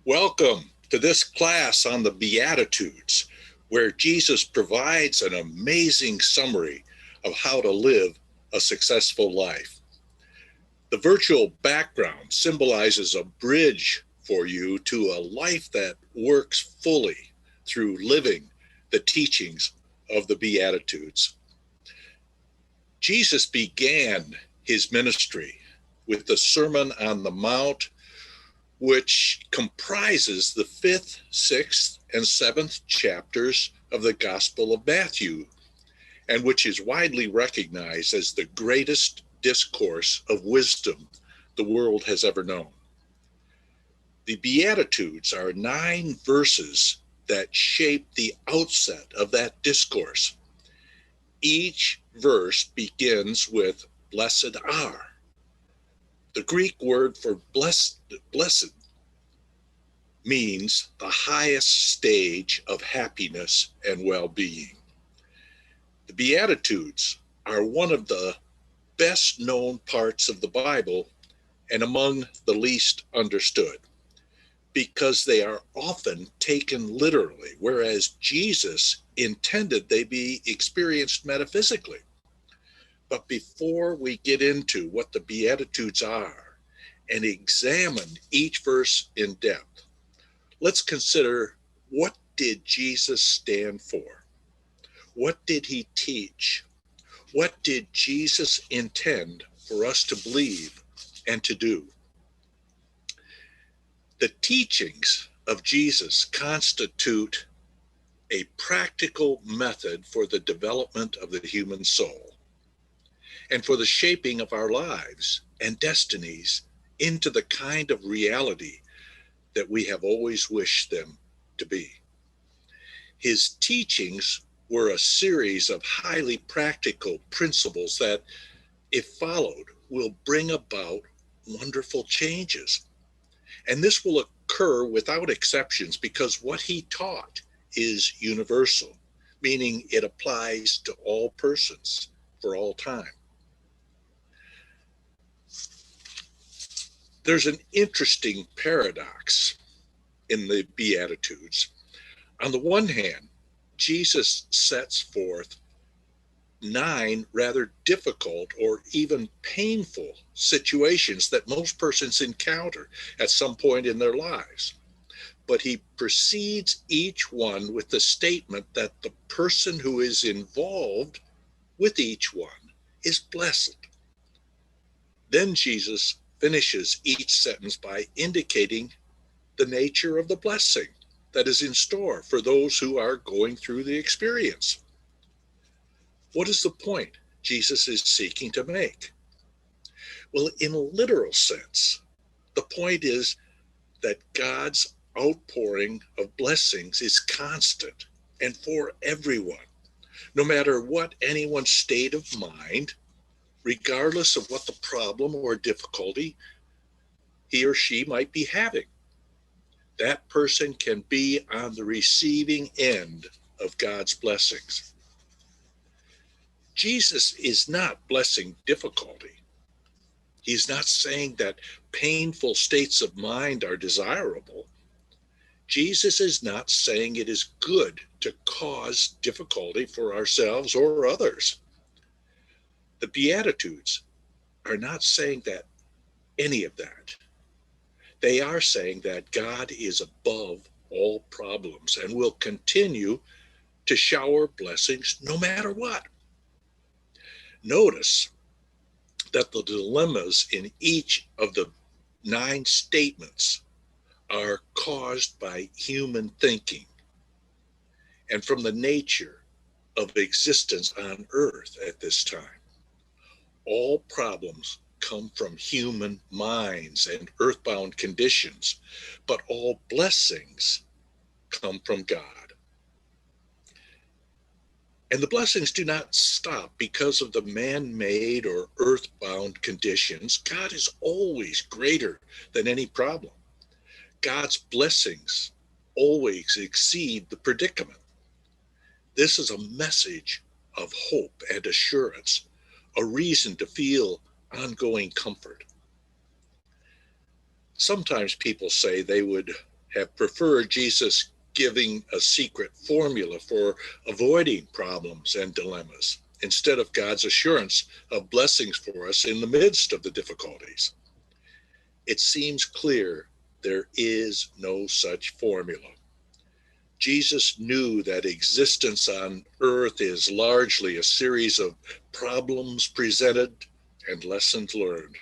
Welcome to this class on the Beatitudes, where Jesus provides an amazing summary of how to live a successful life. The virtual background symbolizes a bridge for you to a life that works fully through living the teachings of the Beatitudes. Jesus began his ministry with the Sermon on the Mount, which comprises the 5th, 6th, and 7th chapters of the Gospel of Matthew, and which is widely recognized as the greatest discourse of wisdom the world has ever known. The Beatitudes are 9 verses that shape the outset of that discourse. Each verse begins with "Blessed are." The Greek word for blessed means the highest stage of happiness and well-being. The Beatitudes are one of the best known parts of the Bible and among the least understood, because they are often taken literally, whereas Jesus intended they be experienced metaphysically. But before we get into what the Beatitudes are and examine each verse in depth, let's consider, what did Jesus stand for? What did he teach? What did Jesus intend for us to believe and to do? The teachings of Jesus constitute a practical method for the development of the human soul and for the shaping of our lives and destinies into the kind of reality that we have always wished them to be. His teachings were a series of highly practical principles that, if followed, will bring about wonderful changes. And this will occur without exceptions, because what he taught is universal, meaning it applies to all persons for all time. There's an interesting paradox in the Beatitudes. On the one hand, Jesus sets forth 9 rather difficult or even painful situations that most persons encounter at some point in their lives. But he precedes each one with the statement that the person who is involved with each one is blessed. Then Jesus finishes each sentence by indicating the nature of the blessing that is in store for those who are going through the experience. What is the point Jesus is seeking to make? Well, in a literal sense, the point is that God's outpouring of blessings is constant and for everyone, no matter what anyone's state of mind, regardless of what the problem or difficulty he or she might be having. That person can be on the receiving end of God's blessings. Jesus is not blessing difficulty. He's not saying that painful states of mind are desirable. Jesus is not saying it is good to cause difficulty for ourselves or others. The Beatitudes are not saying that any of that. They are saying that God is above all problems and will continue to shower blessings no matter what. Notice that the dilemmas in each of the 9 statements are caused by human thinking and from the nature of existence on earth at this time. All problems come from human minds and earthbound conditions, but all blessings come from God. And the blessings do not stop because of the man-made or earthbound conditions. God is always greater than any problem. God's blessings always exceed the predicament. This is a message of hope and assurance, a reason to feel ongoing comfort. Sometimes people say they would have preferred Jesus giving a secret formula for avoiding problems and dilemmas instead of God's assurance of blessings for us in the midst of the difficulties. It seems clear there is no such formula. Jesus knew that existence on earth is largely a series of problems presented and lessons learned.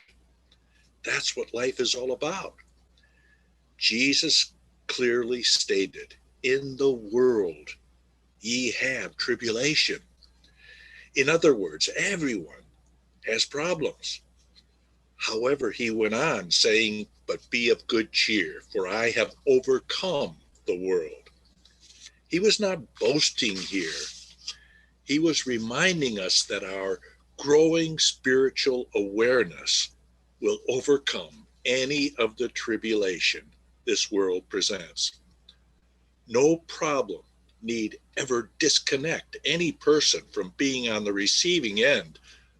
That's what life is all about. Jesus clearly stated, "In the world ye have tribulation." In other words, everyone has problems. However, he went on saying, "But be of good cheer, for I have overcome the world." He was not boasting here. He was reminding us that our growing spiritual awareness will overcome any of the tribulation this world presents. No problem need ever disconnect any person from being on the receiving end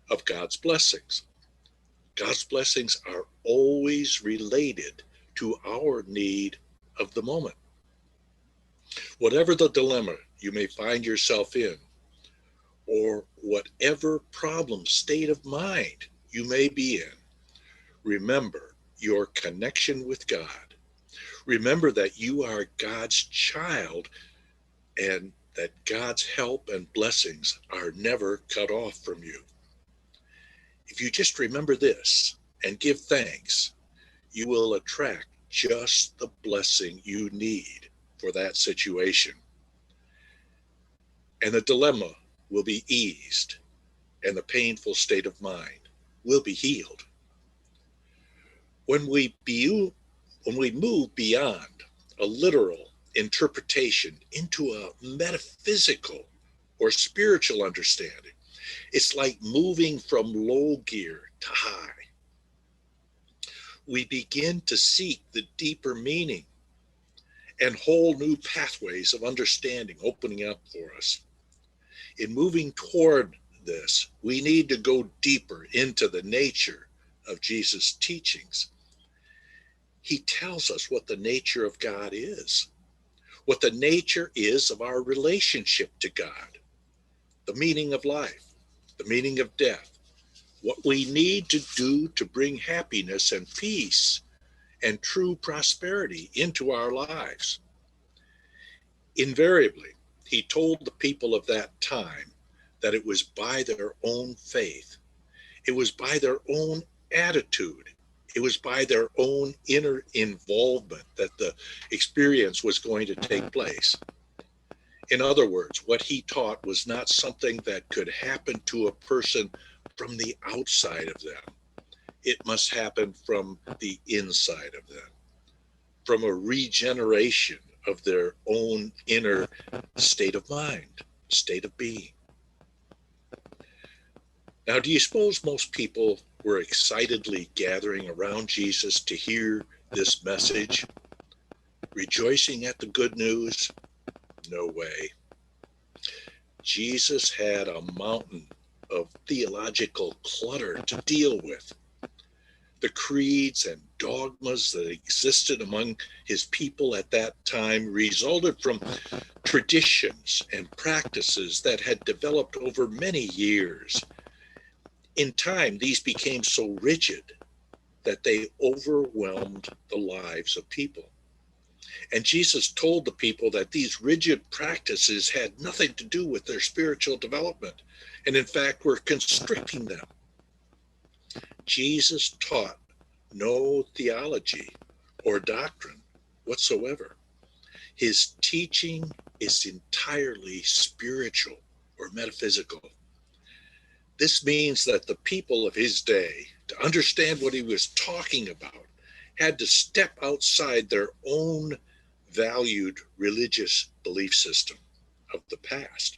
of God's blessings. God's blessings are always related to our need of the moment. Whatever the dilemma you may find yourself in, or whatever problem state of mind you may be in, remember your connection with God. Remember that you are God's child and that God's help and blessings are never cut off from you. If you just remember this and give thanks, you will attract just the blessing you need for that situation. And the dilemma will be eased, and the painful state of mind will be healed. When we move beyond a literal interpretation into a metaphysical or spiritual understanding, it's like moving from low gear to high. We begin to seek the deeper meaning and whole new pathways of understanding opening up for us. In moving toward this, we need to go deeper into the nature of Jesus' teachings. He tells us what the nature of God is, what the nature is of our relationship to God, the meaning of life, the meaning of death, what we need to do to bring happiness and peace and true prosperity into our lives. Invariably, he told the people of that time that it was by their own faith, it was by their own attitude, it was by their own inner involvement that the experience was going to take place. In other words, what he taught was not something that could happen to a person from the outside of them. It must happen from the inside of them, from a regeneration of their own inner state of mind, state of being. Now, do you suppose most people were excitedly gathering around Jesus to hear this message, rejoicing at the good news? No way. Jesus had a mountain of theological clutter to deal with. The creeds and dogmas that existed among his people at that time resulted from traditions and practices that had developed over many years. In time, these became so rigid that they overwhelmed the lives of people. And Jesus told the people that these rigid practices had nothing to do with their spiritual development, and in fact were constricting them. Jesus taught no theology or doctrine whatsoever. His teaching is entirely spiritual or metaphysical. This means that the people of his day, to understand what he was talking about, had to step outside their own valued religious belief system of the past.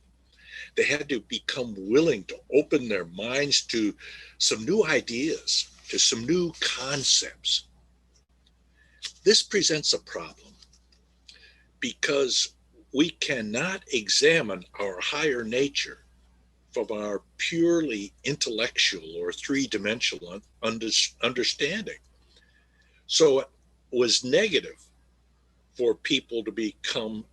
They had to become willing to open their minds to some new ideas, to some new concepts. This presents a problem because we cannot examine our higher nature from our purely intellectual or three-dimensional understanding. So it was negative for people to become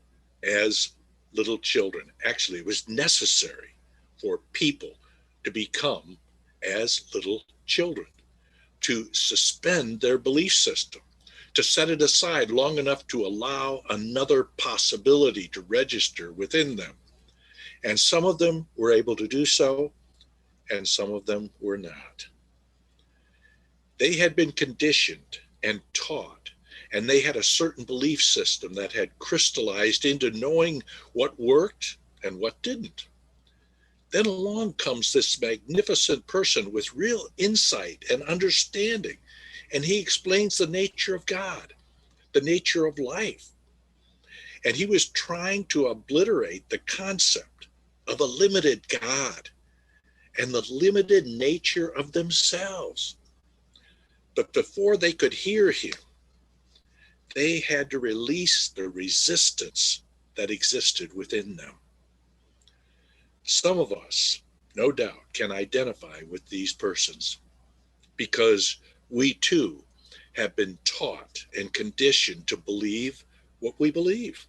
as little children. Actually, it was necessary for people to become as little children, to suspend their belief system, to set it aside long enough to allow another possibility to register within them. And some of them were able to do so, and some of them were not. They had been conditioned and taught, and they had a certain belief system that had crystallized into knowing what worked and what didn't. Then along comes this magnificent person with real insight and understanding, and he explains the nature of God, the nature of life. And he was trying to obliterate the concept of a limited God and the limited nature of themselves. But before they could hear him, they had to release the resistance that existed within them. Some of us, no doubt, can identify with these persons because we too have been taught and conditioned to believe what we believe.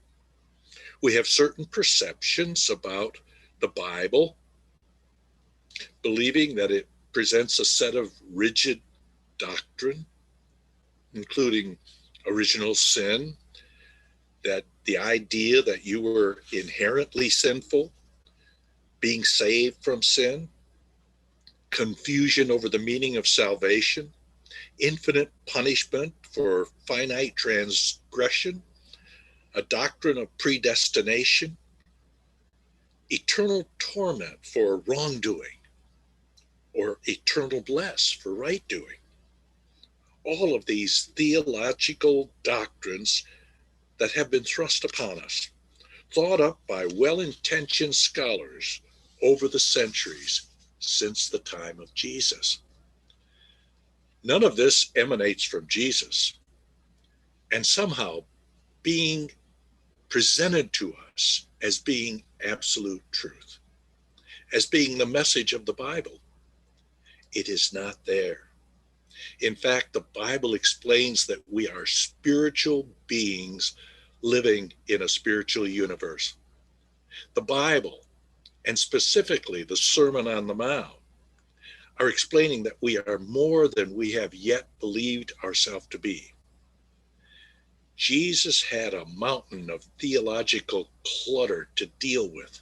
We have certain perceptions about the Bible, believing that it presents a set of rigid doctrine, including original sin, that the idea that you were inherently sinful, being saved from sin, confusion over the meaning of salvation, infinite punishment for finite transgression, a doctrine of predestination, eternal torment for wrongdoing, or eternal bliss for right doing. All of these theological doctrines that have been thrust upon us, thought up by well-intentioned scholars over the centuries since the time of Jesus. None of this emanates from Jesus, and somehow being presented to us as being absolute truth, as being the message of the Bible. It is not there. In fact, the Bible explains that we are spiritual beings living in a spiritual universe. The Bible, and specifically the Sermon on the Mount, are explaining that we are more than we have yet believed ourselves to be. Jesus had a mountain of theological clutter to deal with.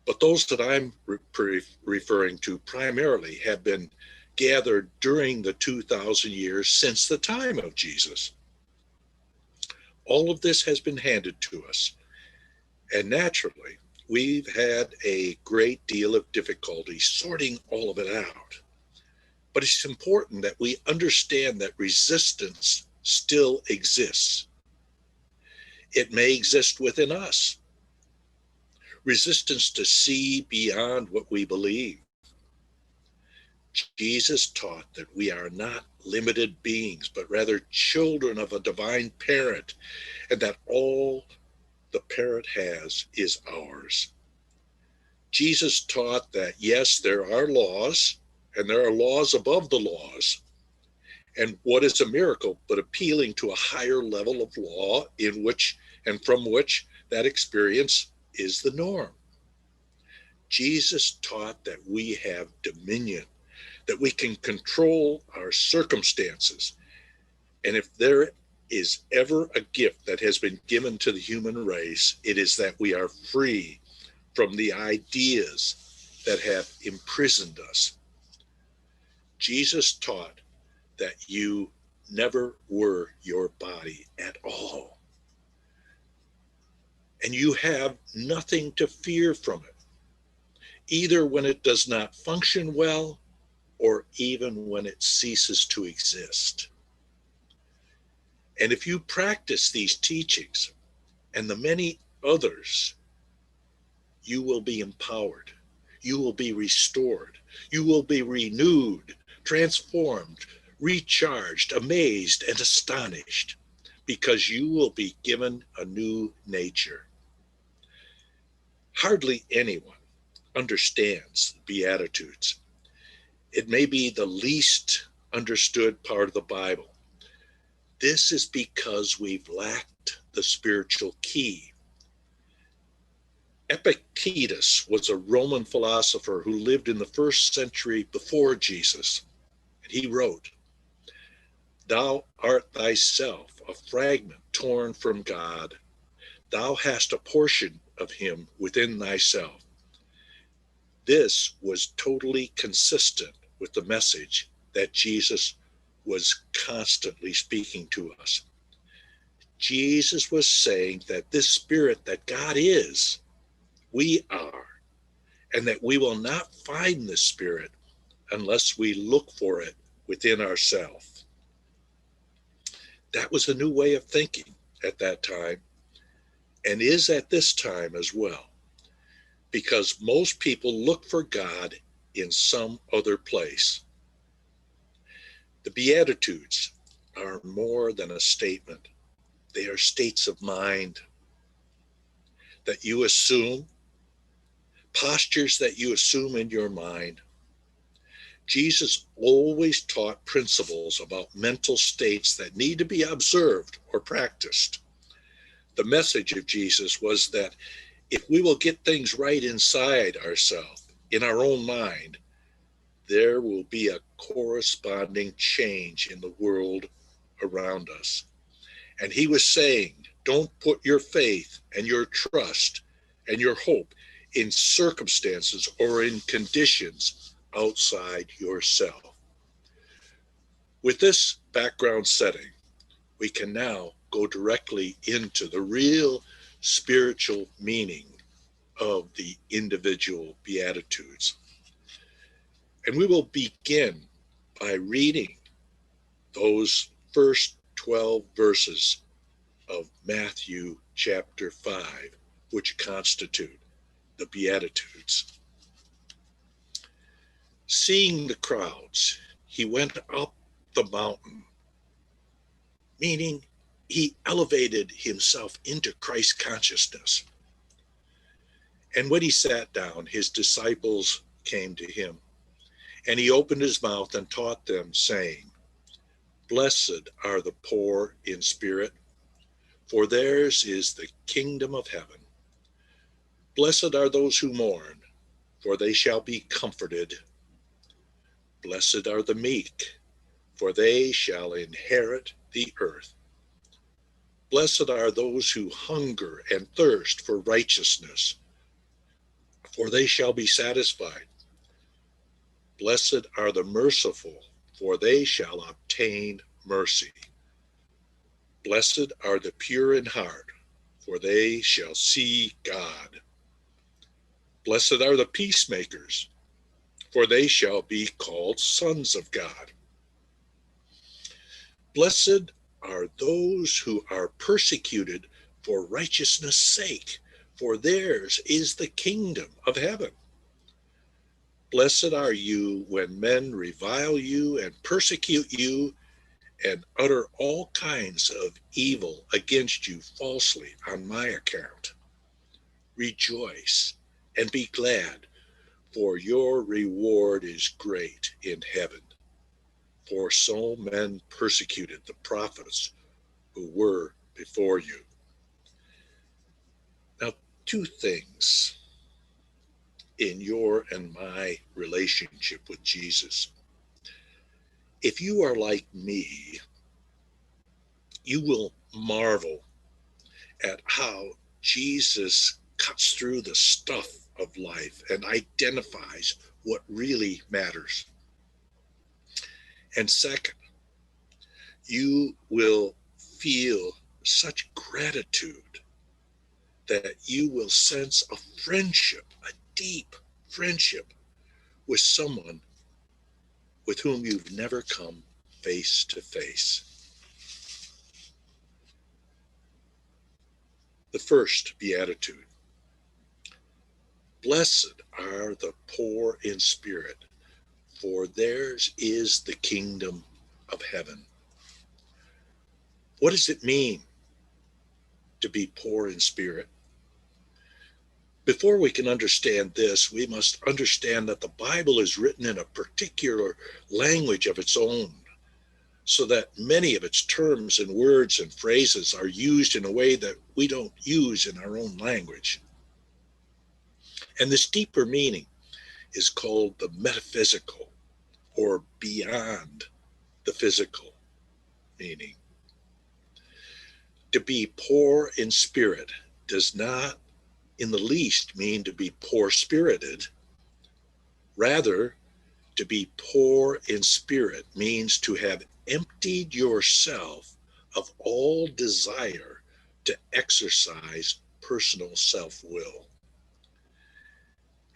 But those that I'm referring to primarily have been gathered during the 2,000 years since the time of Jesus. All of this has been handed to us. And naturally, we've had a great deal of difficulty sorting all of it out. But it's important that we understand that resistance still exists. It may exist within us. Resistance to see beyond what we believe. Jesus taught that we are not limited beings, but rather children of a divine parent, and that all the parent has is ours. Jesus taught that, yes, there are laws, and there are laws above the laws. And what is a miracle but appealing to a higher level of law in which and from which that experience is the norm? Jesus taught that we have dominion, that we can control our circumstances. And if there is ever a gift that has been given to the human race, it is that we are free from the ideas that have imprisoned us. Jesus taught that you never were your body at all. And you have nothing to fear from it, either when it does not function well or even when it ceases to exist. And if you practice these teachings and the many others, you will be empowered. You will be restored. You will be renewed, transformed, recharged, amazed, and astonished, because you will be given a new nature. Hardly anyone understands the Beatitudes. It may be the least understood part of the Bible, This is because we've lacked the spiritual key. Epictetus was a Roman philosopher who lived in the 1st century before Jesus. And he wrote, "Thou art thyself a fragment torn from God. Thou hast a portion of him within thyself." This was totally consistent with the message that Jesus was constantly speaking to us. Jesus was saying that this spirit that God is, we are, and that we will not find this spirit unless we look for it within ourselves. That was a new way of thinking at that time, and is at this time as well, because most people look for God in some other place. The Beatitudes are more than a statement. They are states of mind that you assume, postures that you assume in your mind. Jesus always taught principles about mental states that need to be observed or practiced. The message of Jesus was that if we will get things right inside ourselves, in our own mind, there will be a corresponding change in the world around us. And he was saying, don't put your faith and your trust and your hope in circumstances or in conditions outside yourself. With this background setting, we can now go directly into the real spiritual meaning of the individual Beatitudes. And we will begin by reading those first 12 verses of Matthew chapter 5, which constitute the Beatitudes. Seeing the crowds, he went up the mountain, meaning he elevated himself into Christ consciousness. And when he sat down, his disciples came to him, and he opened his mouth and taught them, saying, "Blessed are the poor in spirit, for theirs is the kingdom of heaven. Blessed are those who mourn, for they shall be comforted. Blessed are the meek, for they shall inherit the earth. Blessed are those who hunger and thirst for righteousness, for they shall be satisfied. Blessed are the merciful, for they shall obtain mercy. Blessed are the pure in heart, for they shall see God. Blessed are the peacemakers, for they shall be called sons of God. Blessed are those who are persecuted for righteousness' sake, for theirs is the kingdom of heaven. Blessed are you when men revile you and persecute you and utter all kinds of evil against you falsely on my account. Rejoice and be glad, for your reward is great in heaven. For so men persecuted the prophets who were before you." Now, two things in your and my relationship with Jesus. If you are like me, you will marvel at how Jesus cuts through the stuff of life and identifies what really matters. And second, you will feel such gratitude that you will sense a friendship, a deep friendship with someone with whom you've never come face to face. The first beatitude: blessed are the poor in spirit, for theirs is the kingdom of heaven. What does it mean to be poor in spirit? Before we can understand this, we must understand that the Bible is written in a particular language of its own. so that many of its terms and words and phrases are used in a way that we don't use in our own language. And this deeper meaning is called the metaphysical, or beyond the physical meaning. To be poor in spirit does not in the least mean to be poor-spirited. Rather, to be poor in spirit means to have emptied yourself of all desire to exercise personal self-will,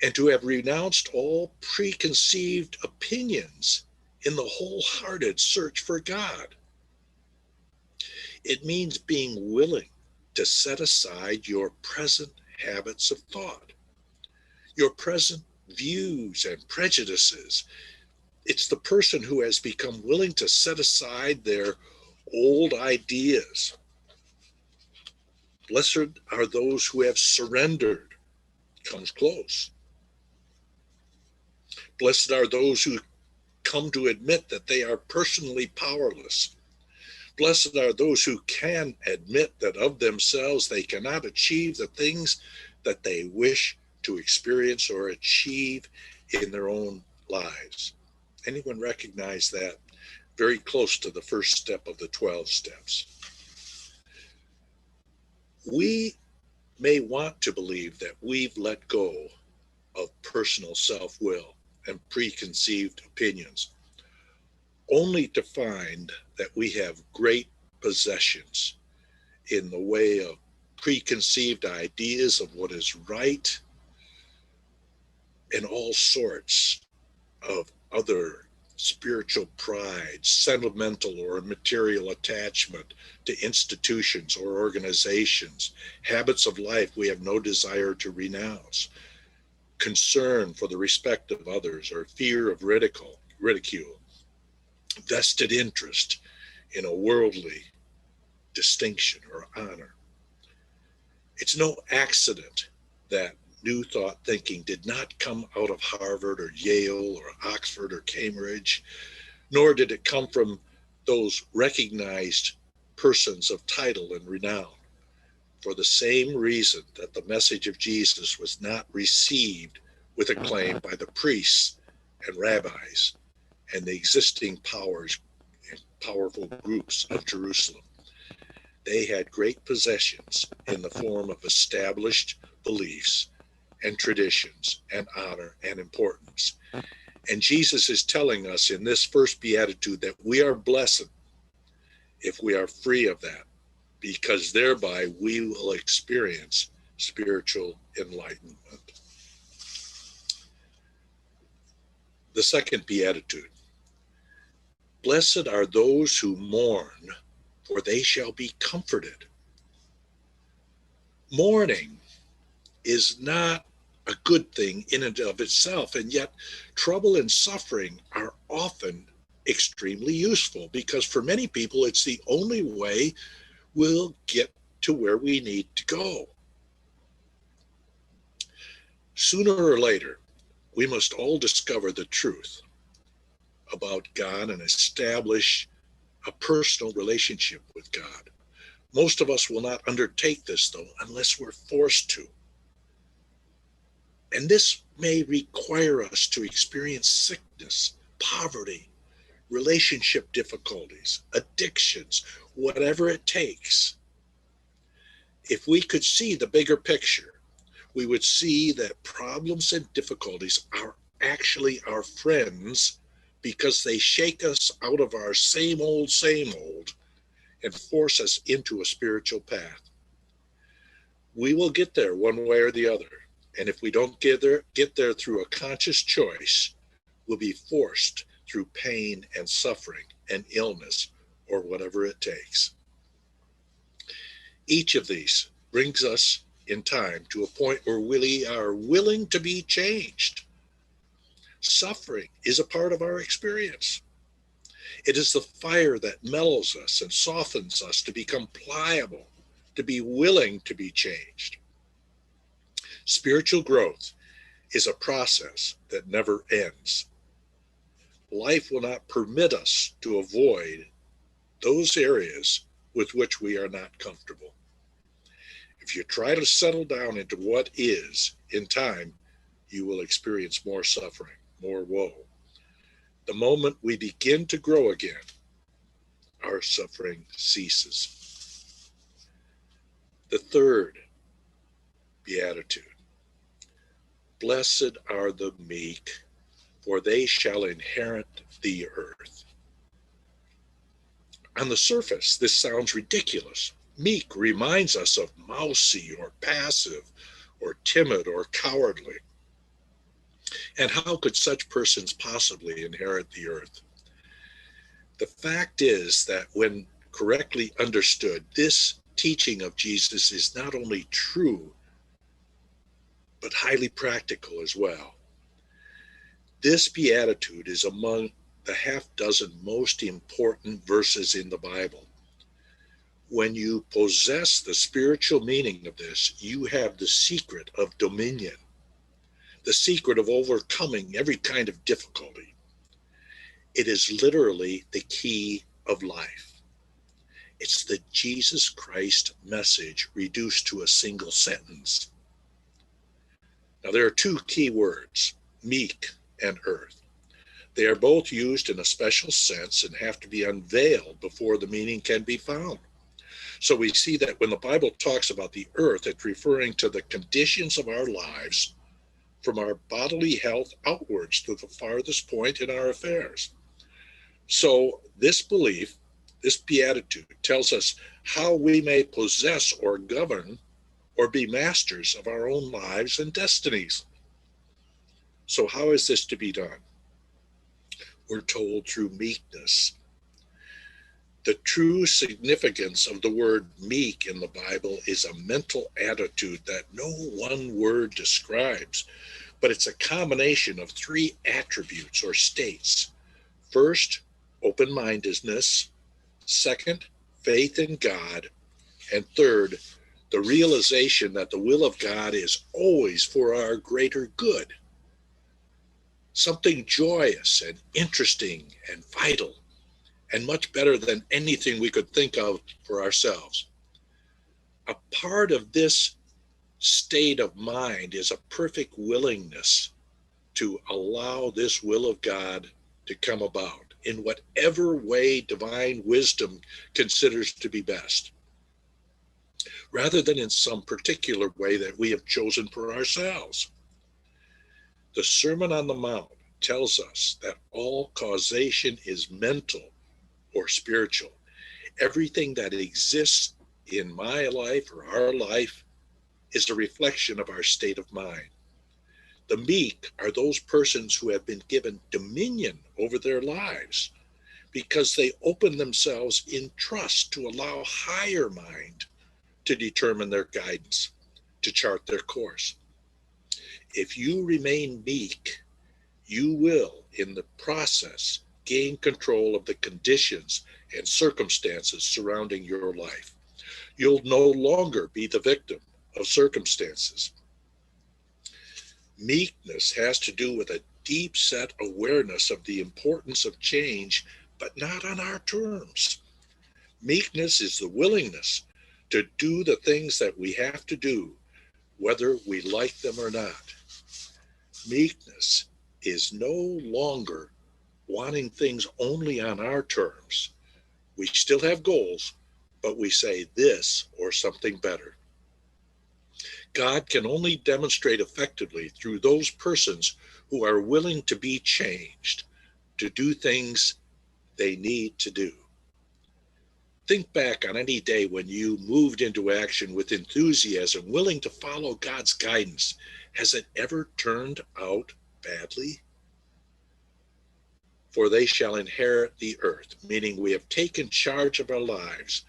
and to have renounced all preconceived opinions in the wholehearted search for God. It means being willing to set aside your present habits of thought, your present views and prejudices. It's the person who has become willing to set aside their old ideas. Blessed are those who have surrendered. Comes close. Blessed are those who come to admit that they are personally powerless. Blessed are those who can admit that of themselves they cannot achieve the things that they wish to experience or achieve in their own lives. Anyone recognize that? Very close to the first step of the 12 steps. We may want to believe that we've let go of personal self-will and preconceived opinions, only to find that we have great possessions in the way of preconceived ideas of what is right and all sorts of other spiritual pride, sentimental or material attachment to institutions or organizations, habits of life we have no desire to renounce, concern for the respect of others or fear of ridicule, vested interest in a worldly distinction or honor. It's no accident that New Thought thinking did not come out of Harvard or Yale or Oxford or Cambridge, nor did it come from those recognized persons of title and renown, for the same reason that the message of Jesus was not received with acclaim by the priests and rabbis and the existing powers and powerful groups of Jerusalem. They had great possessions in the form of established beliefs and traditions and honor and importance. And Jesus is telling us in this first beatitude that we are blessed if we are free of that, because thereby we will experience spiritual enlightenment. The second beatitude: blessed are those who mourn, for they shall be comforted. Mourning is not a good thing in and of itself, and yet trouble and suffering are often extremely useful, because for many people it's the only way we'll get to where we need to go. Sooner or later, we must all discover the truth about God and establish a personal relationship with God. Most of us will not undertake this, though, unless we're forced to. And this may require us to experience sickness, poverty, relationship difficulties, addictions, whatever it takes. If we could see the bigger picture, we would see that problems and difficulties are actually our friends, because they shake us out of our same old, and force us into a spiritual path. We will get there one way or the other. And if we don't get there through a conscious choice, we'll be forced through pain and suffering and illness or whatever it takes. Each of these brings us in time to a point where we are willing to be changed. Suffering is a part of our experience. It is the fire that mellows us and softens us to become pliable, to be willing to be changed. Spiritual growth is a process that never ends. Life will not permit us to avoid those areas with which we are not comfortable. If you try to settle down into what is, in time, you will experience more suffering, more woe. The moment we begin to grow again, our suffering ceases. The third beatitude. Blessed are the meek, for they shall inherit the earth. On the surface, this sounds ridiculous. Meek reminds us of mousy or passive or timid or cowardly. And how could such persons possibly inherit the earth? The fact is that when correctly understood, this teaching of Jesus is not only true, but highly practical as well. This beatitude is among the half dozen most important verses in the Bible. When you possess the spiritual meaning of this, you have the secret of dominion, the secret of overcoming every kind of difficulty. It is literally the key of life. It's the Jesus Christ message reduced to a single sentence. Now, there are two key words, meek and earth. They are both used in a special sense and have to be unveiled before the meaning can be found. So we see that when the Bible talks about the earth, it's referring to the conditions of our lives from our bodily health outwards to the farthest point in our affairs. So this belief, this beatitude, tells us how we may possess or govern or be masters of our own lives and destinies. So how is this to be done? We're told through meekness. The true significance of the word meek in the Bible is a mental attitude that no one word describes, but it's a combination of three attributes or states. First, open-mindedness. Second, faith in God. And third, the realization that the will of God is always for our greater good. Something joyous and interesting and vital, and much better than anything we could think of for ourselves. A part of this state of mind is a perfect willingness to allow this will of God to come about in whatever way divine wisdom considers to be best, rather than in some particular way that we have chosen for ourselves. The Sermon on the Mount tells us that all causation is mental or spiritual. Everything that exists in my life or our life is a reflection of our state of mind. The meek are those persons who have been given dominion over their lives because they open themselves in trust to allow higher mind to determine their guidance, to chart their course. If you remain meek, you will, in the process, gain control of the conditions and circumstances surrounding your life. You'll no longer be the victim of circumstances. Meekness has to do with a deep-set awareness of the importance of change, but not on our terms. Meekness is the willingness to do the things that we have to do, whether we like them or not. Meekness is no longer wanting things only on our terms. We still have goals, but we say this or something better. God can only demonstrate effectively through those persons who are willing to be changed, to do things they need to do. Think back on any day when you moved into action with enthusiasm, willing to follow God's guidance. Has it ever turned out badly? For they shall inherit the earth, meaning we have taken charge of our lives,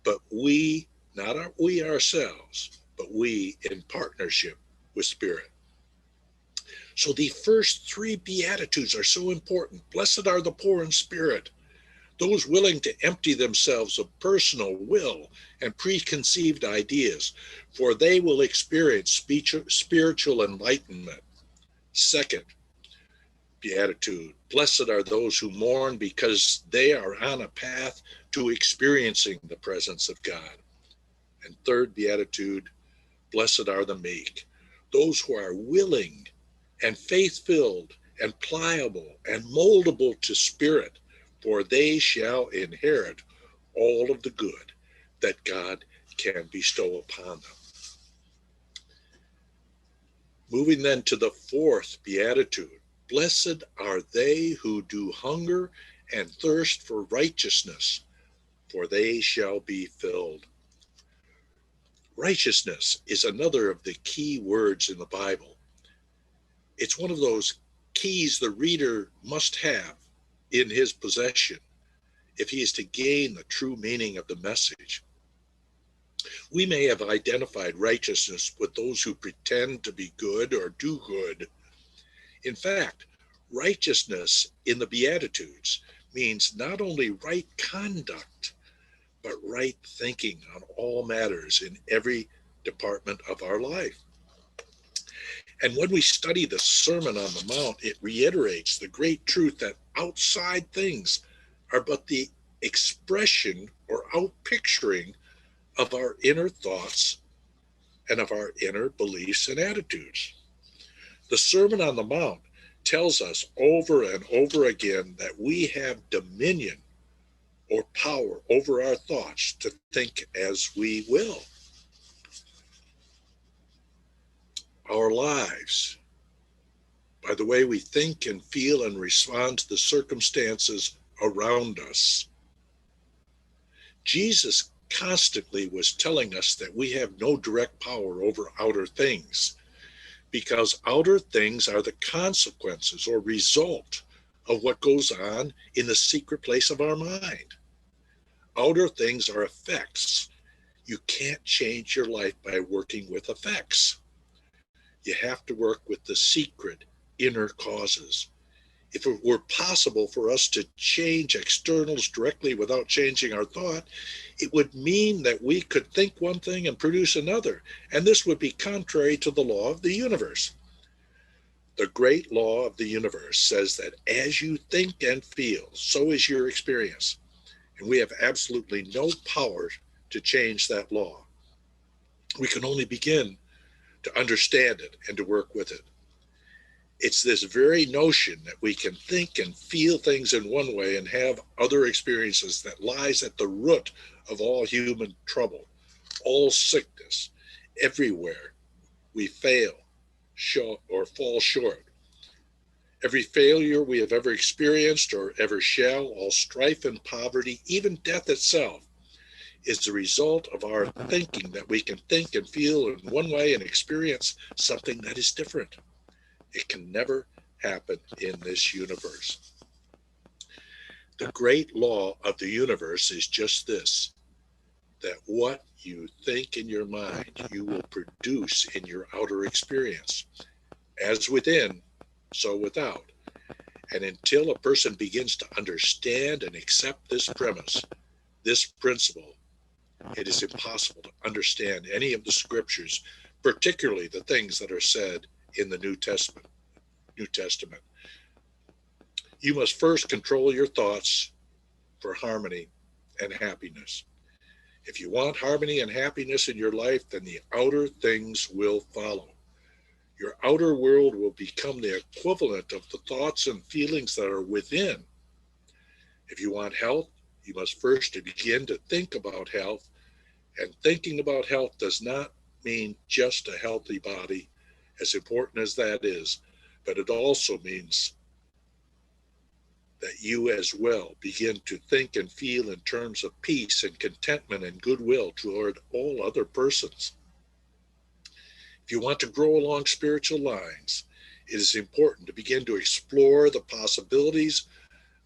but we, not we ourselves, but we in partnership with Spirit. So the first three Beatitudes are so important. Blessed are the poor in spirit, those willing to empty themselves of personal will and preconceived ideas, for they will experience spiritual enlightenment. Second, beatitude, blessed are those who mourn because they are on a path to experiencing the presence of God. And third beatitude, blessed are the meek, those who are willing and faith-filled and pliable and moldable to spirit, for they shall inherit all of the good that God can bestow upon them. Moving then to the fourth beatitude, blessed are they who do hunger and thirst for righteousness, for they shall be filled. Righteousness is another of the key words in the Bible. It's one of those keys the reader must have in his possession if he is to gain the true meaning of the message. We may have identified righteousness with those who pretend to be good or do good. In fact, righteousness in the Beatitudes means not only right conduct, but right thinking on all matters in every department of our life. And when we study the Sermon on the Mount, it reiterates the great truth that outside things are but the expression or outpicturing of our inner thoughts and of our inner beliefs and attitudes. The Sermon on the Mount tells us over and over again that we have dominion or power over our thoughts to think as we will. Our lives, by the way we think and feel and respond to the circumstances around us. Jesus constantly was telling us that we have no direct power over outer things, because outer things are the consequences or result of what goes on in the secret place of our mind. Outer things are effects. You can't change your life by working with effects. You have to work with the secret inner causes. If it were possible for us to change externals directly without changing our thought, it would mean that we could think one thing and produce another, and this would be contrary to the law of the universe. The great law of the universe says that as you think and feel, so is your experience, and we have absolutely no power to change that law. We can only begin to understand it and to work with it. It's this very notion that we can think and feel things in one way and have other experiences that lies at the root of all human trouble, all sickness. Everywhere we fail or fall short. Every failure we have ever experienced or ever shall, all strife and poverty, even death itself, is the result of our thinking that we can think and feel in one way and experience something that is different. It can never happen in this universe. The great law of the universe is just this, that what you think in your mind, you will produce in your outer experience. As within, so without. And until a person begins to understand and accept this premise, this principle, it is impossible to understand any of the scriptures, particularly the things that are said in the New Testament. You must first control your thoughts for harmony and happiness. If you want harmony and happiness in your life, then the outer things will follow. Your outer world will become the equivalent of the thoughts and feelings that are within. If you want health, you must first begin to think about health. And thinking about health does not mean just a healthy body, as important as that is, but it also means that you as well begin to think and feel in terms of peace and contentment and goodwill toward all other persons. If you want to grow along spiritual lines, it is important to begin to explore the possibilities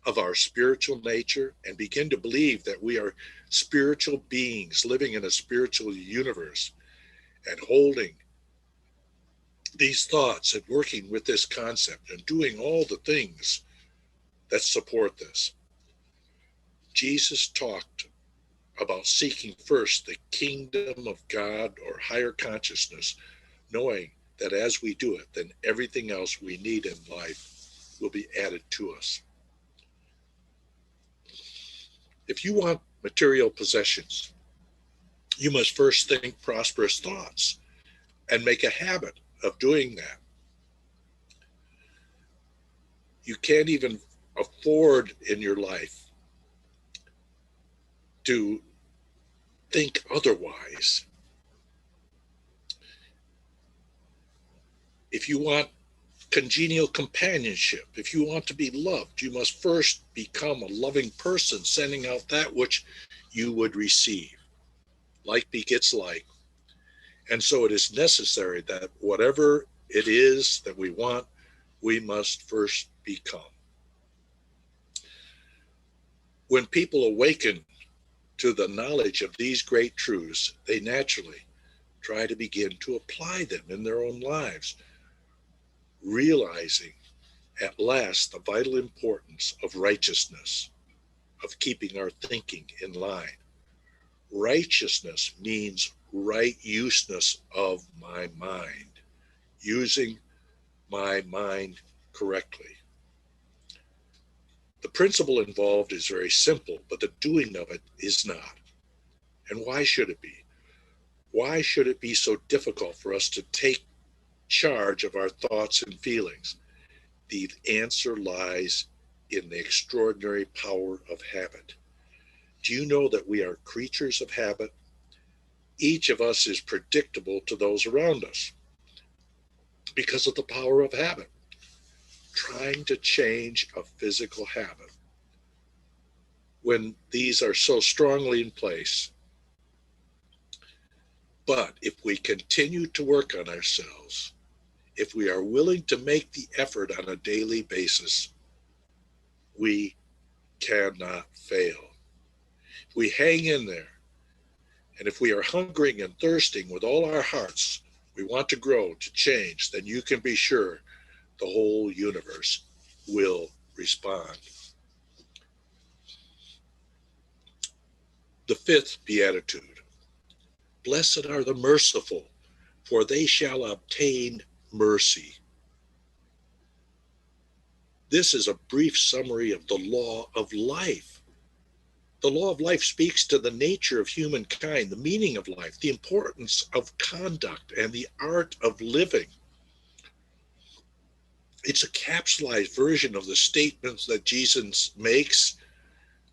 of our spiritual nature and begin to believe that we are spiritual beings living in a spiritual universe, and holding these thoughts and working with this concept and doing all the things that support this. Jesus talked about seeking first the kingdom of God or higher consciousness, knowing that as we do it, then everything else we need in life will be added to us. If you want material possessions, you must first think prosperous thoughts and make a habit of doing that. You can't even afford in your life to think otherwise. If you want congenial companionship, if you want to be loved, you must first become a loving person, sending out that which you would receive. Like begets like. And so it is necessary that whatever it is that we want, we must first become. When people awaken to the knowledge of these great truths, they naturally try to begin to apply them in their own lives, realizing at last the vital importance of righteousness, of keeping our thinking in line. Righteousness means right useness of my mind, using my mind correctly. The principle involved is very simple, but the doing of it is not. And why should it be? Why should it be so difficult for us to take charge of our thoughts and feelings? The answer lies in the extraordinary power of habit. Do you know that we are creatures of habit? Each of us is predictable to those around us because of the power of habit. Trying to change a physical habit, when these are so strongly in place. But if we continue to work on ourselves, if we are willing to make the effort on a daily basis, we cannot fail. If we hang in there, and if we are hungering and thirsting with all our hearts, we want to grow, to change, then you can be sure the whole universe will respond. The fifth beatitude. Blessed are the merciful, for they shall obtain mercy. This is a brief summary of the law of life. The law of life speaks to the nature of humankind, the meaning of life, the importance of conduct, and the art of living. It's a capsulized version of the statements that Jesus makes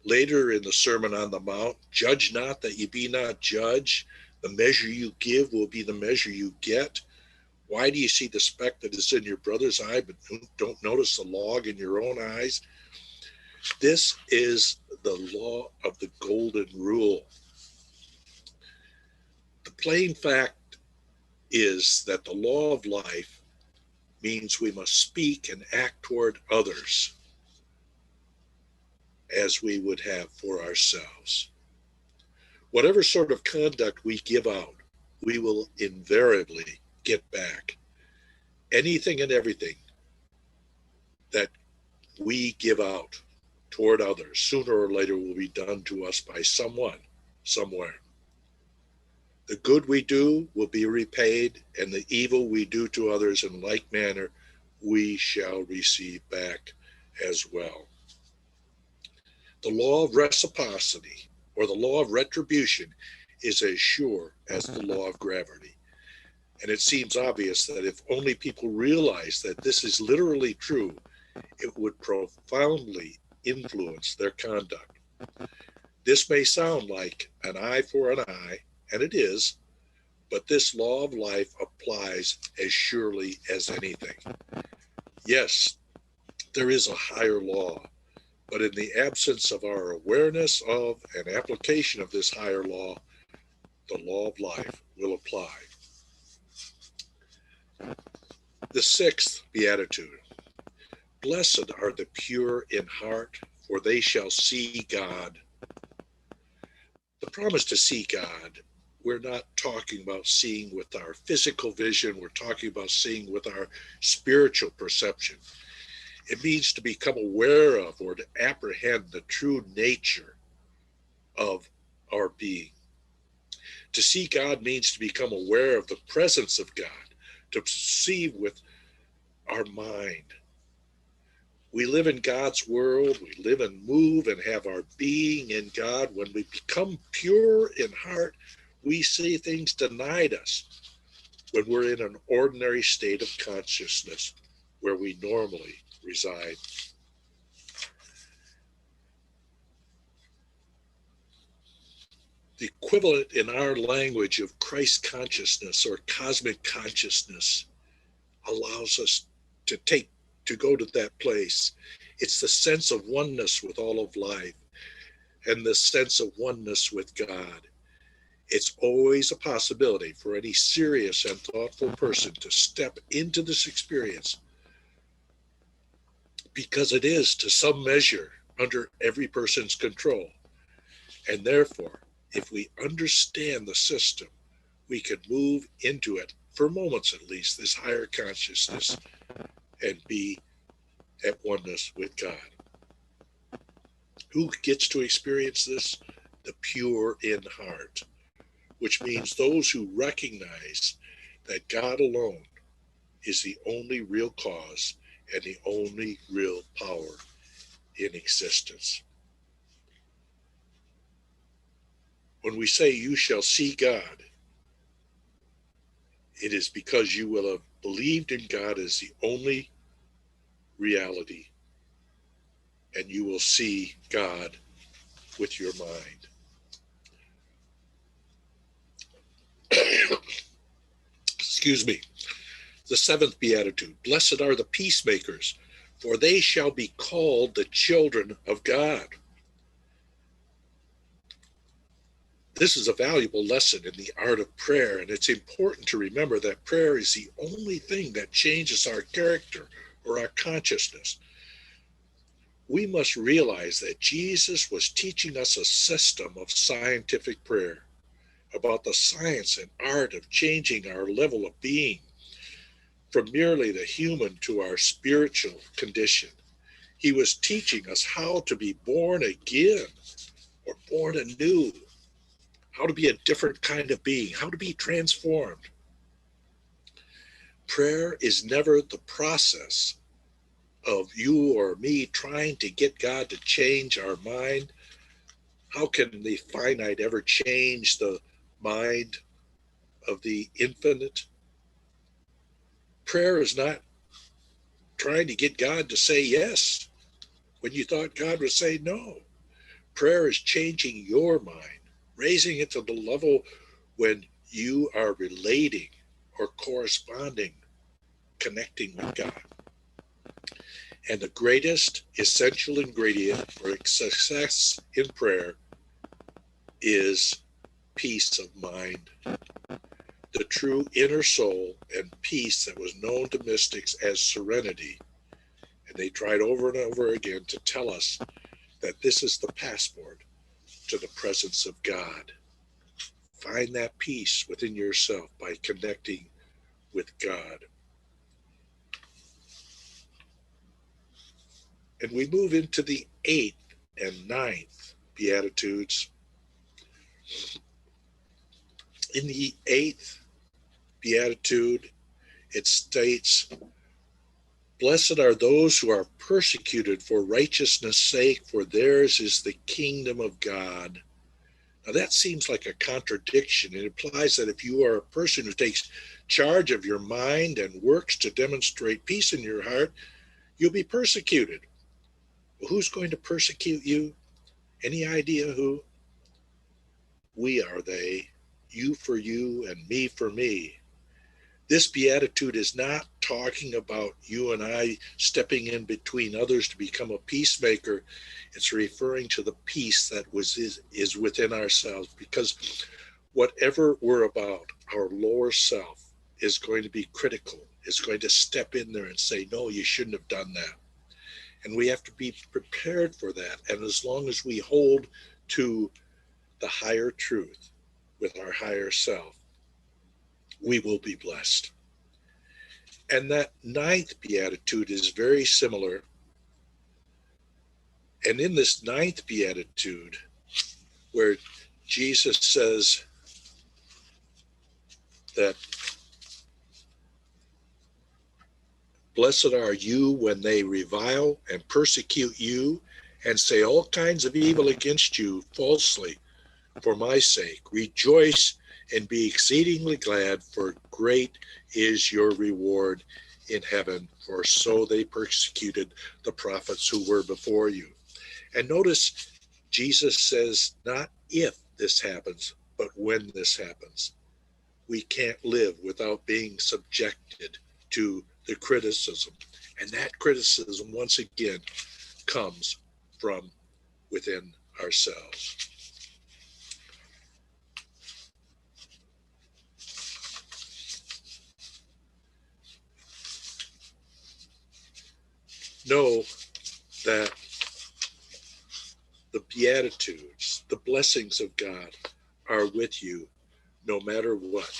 later in the Sermon on the Mount. Judge not that ye be not judged. The measure you give will be the measure you get. Why do you see the speck that is in your brother's eye, but don't notice the log in your own eyes? This is the law of the golden rule. The plain fact is that the law of life means we must speak and act toward others as we would have for ourselves. Whatever sort of conduct we give out, we will invariably get back. Anything and everything that we give out toward others, sooner or later will be done to us by someone, somewhere. The good we do will be repaid, and the evil we do to others in like manner, we shall receive back as well. The law of reciprocity, or the law of retribution, is as sure as the law of gravity. And it seems obvious that if only people realize that this is literally true, it would profoundly influence their conduct. This may sound like an eye for an eye, and it is, but this law of life applies as surely as anything. Yes, there is a higher law, but in the absence of our awareness of and application of this higher law, the law of life will apply. The sixth beatitude. Blessed are the pure in heart, for they shall see God. The promise to see God, we're not talking about seeing with our physical vision, we're talking about seeing with our spiritual perception. It means to become aware of or to apprehend the true nature of our being. To see God means to become aware of the presence of God, to perceive with our mind. We live in God's world. We live and move and have our being in God. When we become pure in heart, we see things denied us when we're in an ordinary state of consciousness where we normally reside. The equivalent in our language of Christ consciousness or cosmic consciousness allows us to go to that place. It's the sense of oneness with all of life and the sense of oneness with God. It's always a possibility for any serious and thoughtful person to step into this experience, because it is, to some measure, under every person's control. And therefore, if we understand the system, we can move into it, for moments at least, this higher consciousness, and be at oneness with God. Who gets to experience this? The pure in heart, which means those who recognize that God alone is the only real cause and the only real power in existence. When we say you shall see God, it is because you will have believed in God as the only reality, and you will see God with your mind. Excuse me. The seventh beatitude: blessed are the peacemakers, for they shall be called the children of God. This is a valuable lesson in the art of prayer, and it's important to remember that prayer is the only thing that changes our character or our consciousness. We must realize that Jesus was teaching us a system of scientific prayer about the science and art of changing our level of being from merely the human to our spiritual condition. He was teaching us how to be born again or born anew, how to be a different kind of being, how to be transformed. Prayer is never the process of you or me trying to get God to change our mind. How can the finite ever change the mind of the infinite? Prayer is not trying to get God to say yes when you thought God would say no. Prayer is changing your mind, raising it to the level when you are relating or corresponding, connecting with God. And the greatest essential ingredient for success in prayer is peace of mind. The true inner soul and peace that was known to mystics as serenity. And they tried over and over again to tell us that this is the passport to the presence of God. Find that peace within yourself by connecting with God. And we move into the 8th and 9th Beatitudes. In the 8th Beatitude, it states, blessed are those who are persecuted for righteousness' sake, for theirs is the kingdom of God. Now that seems like a contradiction. It implies that if you are a person who takes charge of your mind and works to demonstrate peace in your heart, you'll be persecuted. Well, who's going to persecute you? Any idea who? We are they, you for you and me for me. This beatitude is not talking about you and I stepping in between others to become a peacemaker. It's referring to the peace that is within ourselves, because whatever we're about, our lower self is going to be critical, is going to step in there and say, no, you shouldn't have done that. And we have to be prepared for that. And as long as we hold to the higher truth with our higher self, we will be blessed. And that 9th beatitude is very similar. And in this 9th beatitude, where Jesus says that Blessed are you when they revile and persecute you and say all kinds of evil against you falsely for my sake. Rejoice and be exceedingly glad, for great is your reward in heaven, for so they persecuted the prophets who were before you. And notice Jesus says not if this happens, but when this happens. We can't live without being subjected to the criticism. And that criticism, once again, comes from within ourselves. Know that the Beatitudes, the blessings of God, are with you no matter what,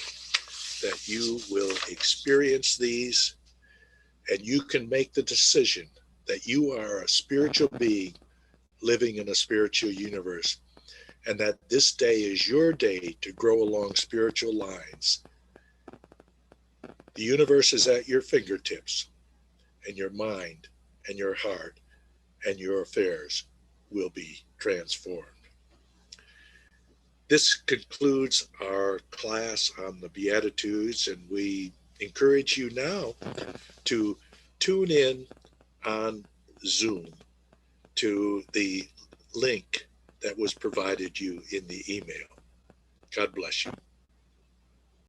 that you will experience these, and you can make the decision that you are a spiritual being living in a spiritual universe, and that this day is your day to grow along spiritual lines. The universe is at your fingertips, and your mind and your heart and your affairs will be transformed. This concludes our class on the Beatitudes, and we encourage you now to tune in on Zoom to the link that was provided you in the email. God bless you.